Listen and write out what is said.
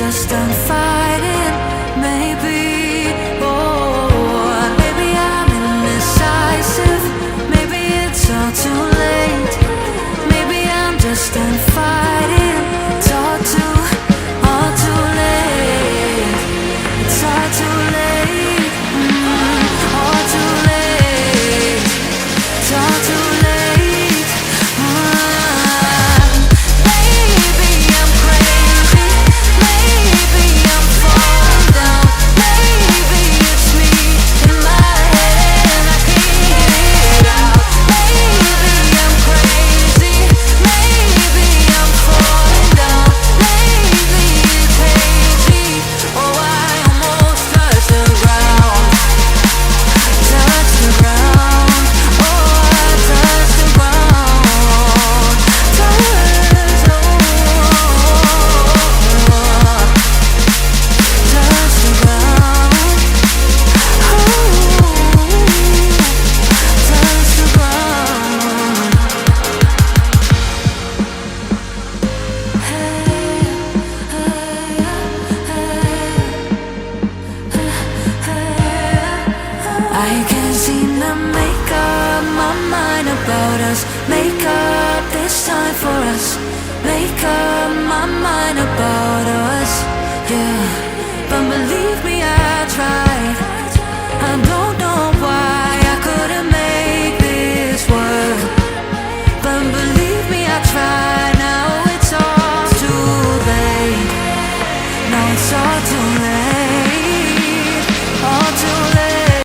just done fighting. Maybe, oh, maybe I'm indecisive. Maybe it's all too late. Maybe I'm just done fighting. It's all too late. It's all too late. All too late. It's all too late. Maybe I'm crazy. Maybe I'm falling down. Maybe it's me in my head and I can't get it out. Maybe I'm crazy. Maybe I'm falling down. Maybe it's hazy. Oh, I almost touched the ground. Touch the ground. Oh, I touched the ground. Touch the ground. Touch the ground. Ooh, touch the ground. I can't seem to make up my mind about us. Make up this time for us. Make up my mind about us. Yeah, but believe me, I tried. I don't know why I couldn't make this work. But believe me, I tried. Now it's all too late. Now it's all too late.